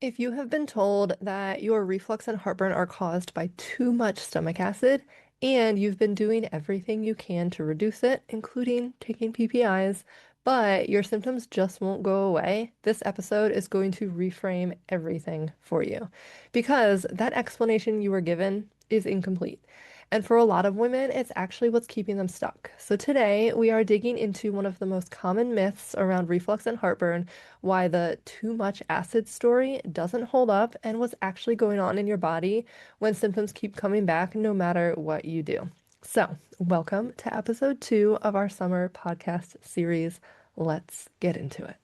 If you have been told that your reflux and heartburn are caused by too much stomach acid, and you've been doing everything you can to reduce it, including taking PPIs, but your symptoms just won't go away, this episode is going to reframe everything for you because that explanation you were given is incomplete. And for a lot of women, it's actually what's keeping them stuck. So today, we are digging into one of the most common myths around reflux and heartburn, why the too much acid story doesn't hold up, and what's actually going on in your body when symptoms keep coming back no matter what you do. So, welcome to episode 2 of our summer podcast series. Let's get into it.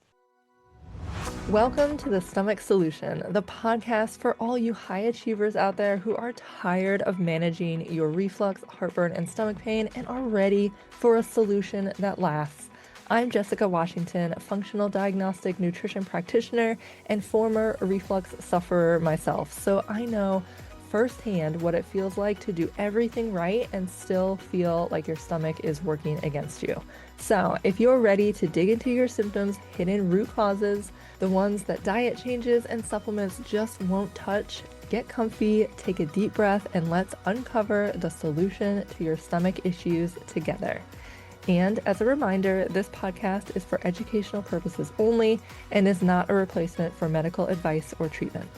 Welcome to the Stomach Solution, the podcast for all you high achievers out there who are tired of managing your reflux, heartburn, and stomach pain and are ready for a solution that lasts. I'm Jessica Washington, functional diagnostic nutrition practitioner and former reflux sufferer myself, so I know firsthand what it feels like to do everything right and still feel like your stomach is working against you. So, if you're ready to dig into your symptoms, hidden root causes, the ones that diet changes and supplements just won't touch, get comfy, take a deep breath, and let's uncover the solution to your stomach issues together. And as a reminder, this podcast is for educational purposes only and is not a replacement for medical advice or treatment.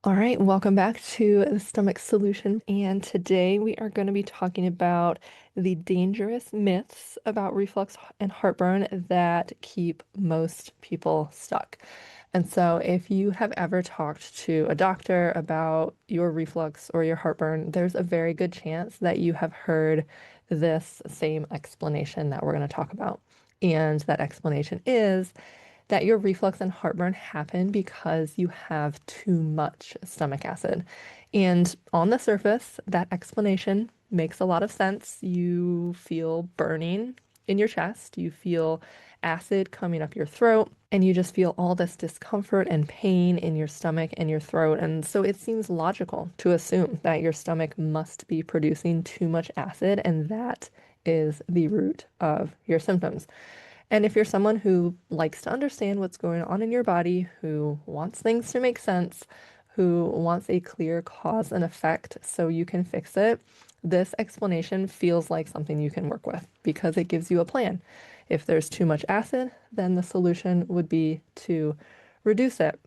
All right, welcome back to the Stomach Solution. And today we are going to be talking about the dangerous myths about reflux and heartburn that keep most people stuck. And so, if you have ever talked to a doctor about your reflux or your heartburn, there's a very good chance that you have heard this same explanation that we're going to talk about. And that explanation is that your reflux and heartburn happen because you have too much stomach acid. And on the surface, that explanation makes a lot of sense. You feel burning in your chest, you feel acid coming up your throat, and you just feel all this discomfort and pain in your stomach and your throat. And so it seems logical to assume that your stomach must be producing too much acid, and that is the root of your symptoms. And if you're someone who likes to understand what's going on in your body, who wants things to make sense, who wants a clear cause and effect so you can fix it, this explanation feels like something you can work with because it gives you a plan. If there's too much acid, then the solution would be to reduce it,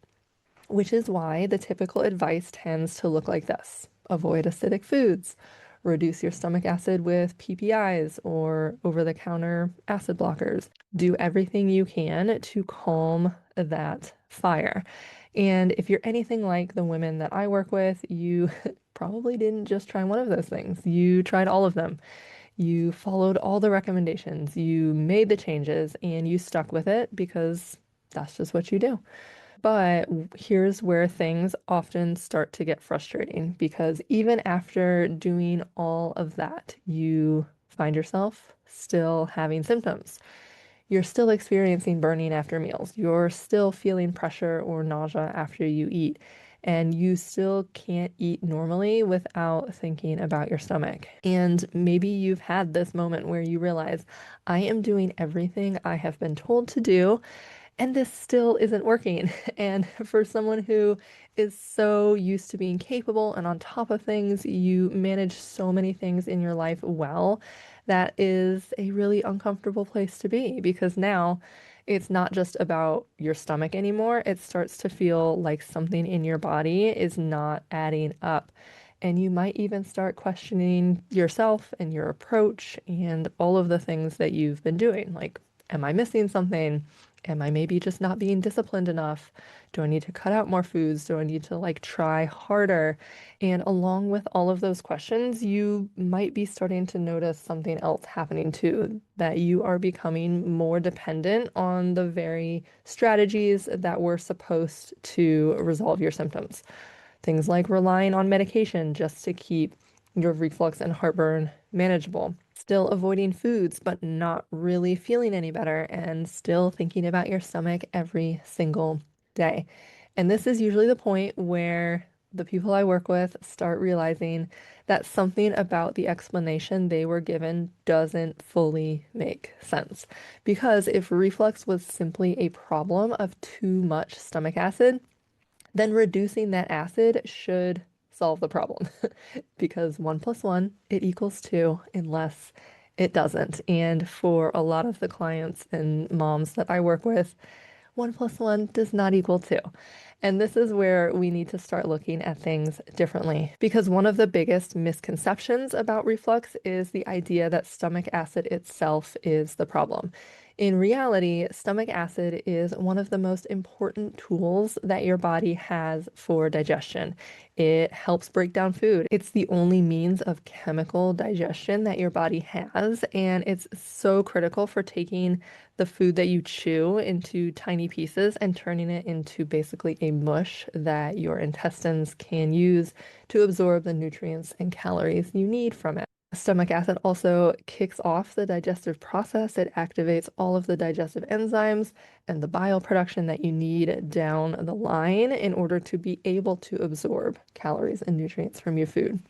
which is why the typical advice tends to look like this. Avoid acidic foods. Reduce your stomach acid with PPIs or over-the-counter acid blockers. Do everything you can to calm that fire. And if you're anything like the women that I work with, you probably didn't just try one of those things. You tried all of them. You followed all the recommendations, you made the changes, and you stuck with it because that's just what you do. But here's where things often start to get frustrating because even after doing all of that, you find yourself still having symptoms. You're still experiencing burning after meals. You're still feeling pressure or nausea after you eat. And you still can't eat normally without thinking about your stomach. And maybe you've had this moment where you realize, I am doing everything I have been told to do, and this still isn't working. And for someone who is so used to being capable and on top of things, you manage so many things in your life well, that is a really uncomfortable place to be because now it's not just about your stomach anymore. It starts to feel like something in your body is not adding up. And you might even start questioning yourself and your approach and all of the things that you've been doing. Like, am I missing something? Am I maybe just not being disciplined enough? Do I need to cut out more foods? Do I need to try harder? And along with all of those questions, you might be starting to notice something else happening too, that you are becoming more dependent on the very strategies that were supposed to resolve your symptoms. Things like relying on medication just to keep your reflux and heartburn manageable. Still avoiding foods, but not really feeling any better, and still thinking about your stomach every single day. And this is usually the point where the people I work with start realizing that something about the explanation they were given doesn't fully make sense. Because if reflux was simply a problem of too much stomach acid, then reducing that acid should solve the problem. Because 1 + 1, it equals 2, unless it doesn't. And for a lot of the clients and moms that I work with, 1 + 1 does not equal 2. And this is where we need to start looking at things differently. Because one of the biggest misconceptions about reflux is the idea that stomach acid itself is the problem. In reality, stomach acid is one of the most important tools that your body has for digestion. It helps break down food. It's the only means of chemical digestion that your body has, and it's so critical for taking the food that you chew into tiny pieces and turning it into basically a mush that your intestines can use to absorb the nutrients and calories you need from it. Stomach acid also kicks off the digestive process. It activates all of the digestive enzymes and the bile production that you need down the line in order to be able to absorb calories and nutrients from your food.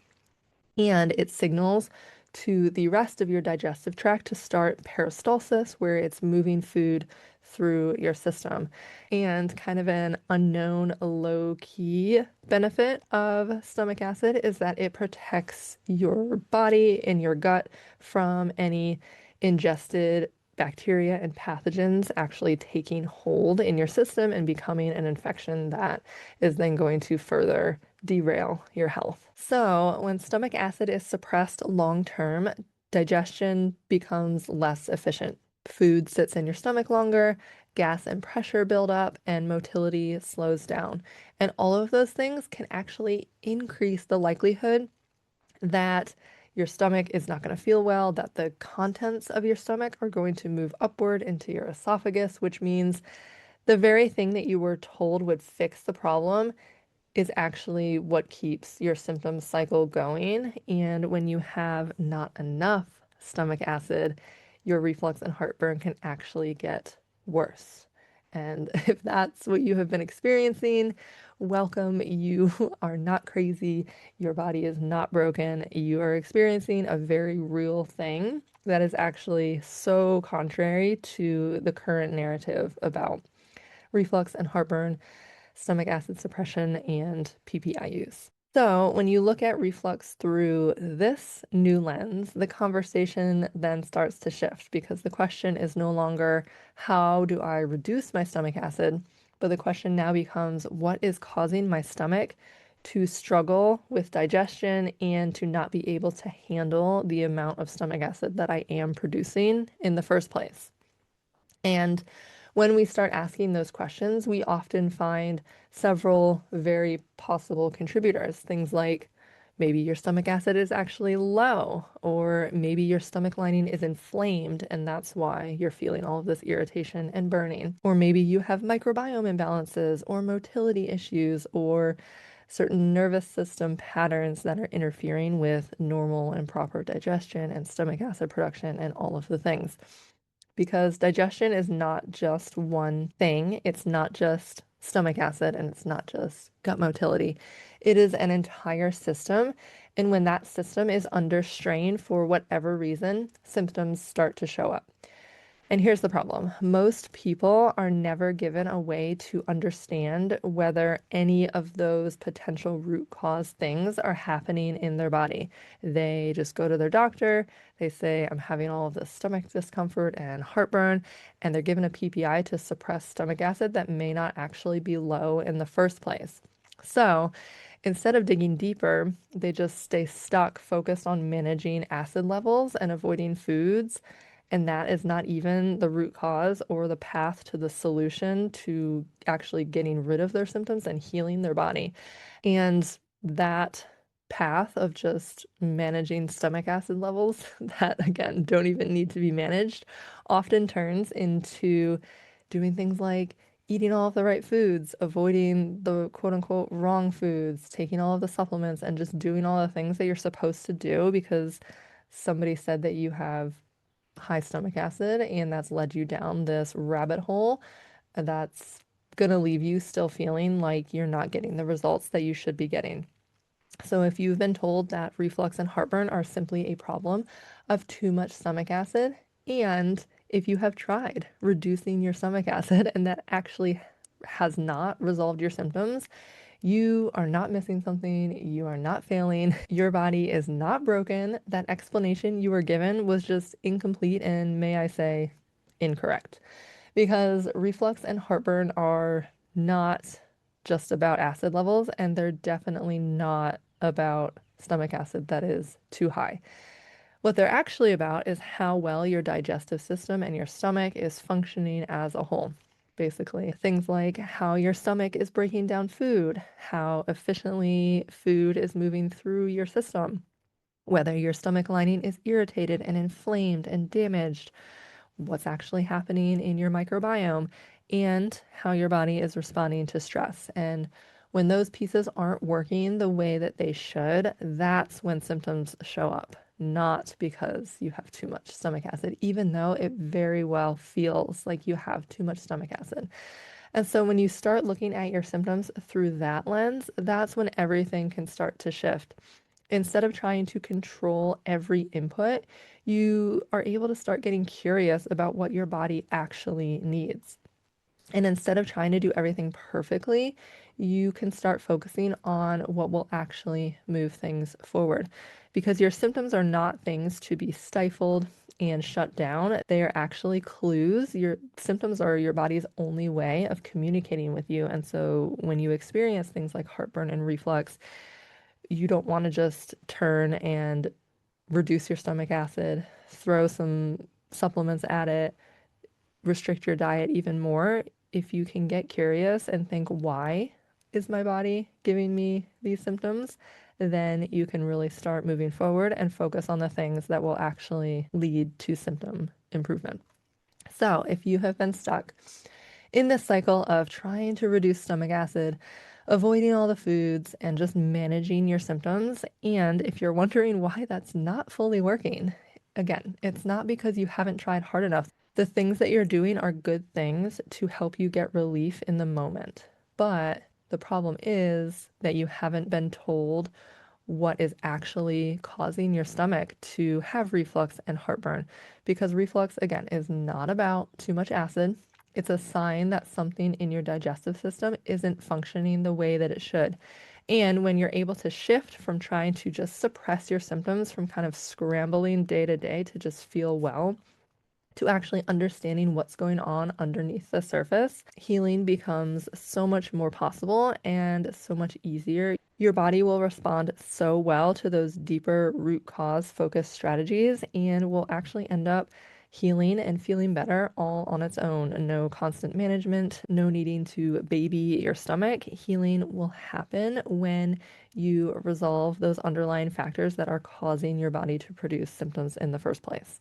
And it signals to the rest of your digestive tract to start peristalsis, where it's moving food through your system. And kind of an unknown low-key benefit of stomach acid is that it protects your body and your gut from any ingested bacteria and pathogens actually taking hold in your system and becoming an infection that is then going to further derail your health. So, when stomach acid is suppressed long term, digestion becomes less efficient. Food sits in your stomach longer, gas and pressure build up, and motility slows down. And all of those things can actually increase the likelihood that your stomach is not going to feel well, that the contents of your stomach are going to move upward into your esophagus, which means the very thing that you were told would fix the problem is actually what keeps your symptom cycle going. And when you have not enough stomach acid, your reflux and heartburn can actually get worse. And if that's what you have been experiencing, welcome. You are not crazy. Your body is not broken. You are experiencing a very real thing that is actually so contrary to the current narrative about reflux and heartburn, stomach acid suppression, and PPI use. So, when you look at reflux through this new lens, the conversation then starts to shift because the question is no longer, how do I reduce my stomach acid? But the question now becomes, what is causing my stomach to struggle with digestion and to not be able to handle the amount of stomach acid that I am producing in the first place? And when we start asking those questions, we often find several very possible contributors. Things like maybe your stomach acid is actually low, or maybe your stomach lining is inflamed, and that's why you're feeling all of this irritation and burning. Or maybe you have microbiome imbalances, or motility issues, or certain nervous system patterns that are interfering with normal and proper digestion and stomach acid production and all of the things, because digestion is not just one thing. It's not just stomach acid and it's not just gut motility. It is an entire system. And when that system is under strain for whatever reason, symptoms start to show up. And here's the problem. Most people are never given a way to understand whether any of those potential root cause things are happening in their body. They just go to their doctor, they say, I'm having all of this stomach discomfort and heartburn, and they're given a PPI to suppress stomach acid that may not actually be low in the first place. So, instead of digging deeper, they just stay stuck, focused on managing acid levels and avoiding foods, and that is not even the root cause or the path to the solution to actually getting rid of their symptoms and healing their body. And that path of just managing stomach acid levels that, again, don't even need to be managed, often turns into doing things like eating all of the right foods, avoiding the quote unquote wrong foods, taking all of the supplements, and just doing all the things that you're supposed to do because somebody said that you have high stomach acid, and that's led you down this rabbit hole that's going to leave you still feeling like you're not getting the results that you should be getting. So if you've been told that reflux and heartburn are simply a problem of too much stomach acid, and if you have tried reducing your stomach acid and that actually has not resolved your symptoms, you are not missing something. You are not failing. Your body is not broken. That explanation you were given was just incomplete and, may I say, incorrect. Because reflux and heartburn are not just about acid levels, and they're definitely not about stomach acid that is too high. What they're actually about is how well your digestive system and your stomach is functioning as a whole. Basically, things like how your stomach is breaking down food, how efficiently food is moving through your system, whether your stomach lining is irritated and inflamed and damaged, what's actually happening in your microbiome, and how your body is responding to stress. And when those pieces aren't working the way that they should, that's when symptoms show up, not because you have too much stomach acid, even though it very well feels like you have too much stomach acid. And so when you start looking at your symptoms through that lens, that's when everything can start to shift. Instead of trying to control every input, you are able to start getting curious about what your body actually needs. And instead of trying to do everything perfectly, you can start focusing on what will actually move things forward. Because your symptoms are not things to be stifled and shut down. They are actually clues. Your symptoms are your body's only way of communicating with you. And so when you experience things like heartburn and reflux, you don't want to just turn and reduce your stomach acid, throw some supplements at it, restrict your diet even more. If you can get curious and think, why is my body giving me these symptoms? Then you can really start moving forward and focus on the things that will actually lead to symptom improvement. So, if you have been stuck in this cycle of trying to reduce stomach acid, avoiding all the foods, and just managing your symptoms, and if you're wondering why that's not fully working, again, it's not because you haven't tried hard enough. The things that you're doing are good things to help you get relief in the moment. But the problem is that you haven't been told what is actually causing your stomach to have reflux and heartburn. Because reflux, again, is not about too much acid. It's a sign that something in your digestive system isn't functioning the way that it should. And when you're able to shift from trying to just suppress your symptoms, from kind of scrambling day to day to just feel well, to actually understanding what's going on underneath the surface, healing becomes so much more possible and so much easier. Your body will respond so well to those deeper root cause focused strategies and will actually end up healing and feeling better all on its own. No constant management, no needing to baby your stomach. Healing will happen when you resolve those underlying factors that are causing your body to produce symptoms in the first place.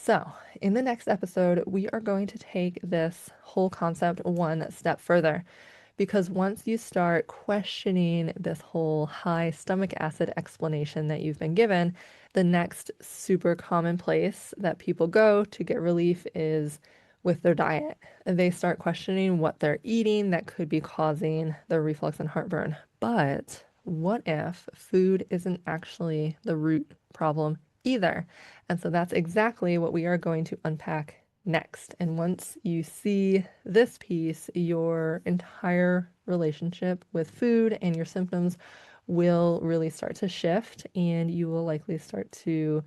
So, in the next episode, we are going to take this whole concept one step further. Because once you start questioning this whole high stomach acid explanation that you've been given, the next super common place that people go to get relief is with their diet. They start questioning what they're eating that could be causing the reflux and heartburn. But what if food isn't actually the root problem either? And so that's exactly what we are going to unpack next. And once you see this piece, your entire relationship with food and your symptoms will really start to shift, and you will likely start to,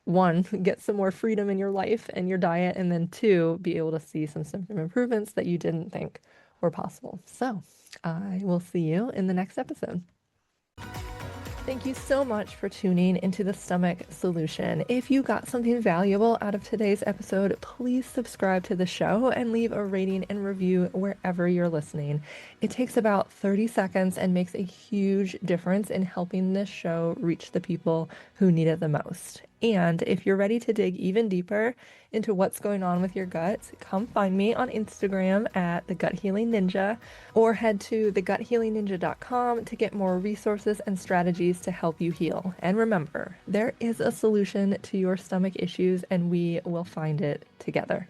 one, get some more freedom in your life and your diet, and then two, be able to see some symptom improvements that you didn't think were possible. So I will see you in the next episode. Thank you so much for tuning into the Stomach Solution. If you got something valuable out of today's episode, please subscribe to the show and leave a rating and review wherever you're listening. It takes about 30 seconds and makes a huge difference in helping this show reach the people who need it the most. And if you're ready to dig even deeper into what's going on with your gut, come find me on Instagram at The Gut Healing Ninja, or head to theguthealingninja.com to get more resources and strategies to help you heal. And remember, there is a solution to your stomach issues, and we will find it together.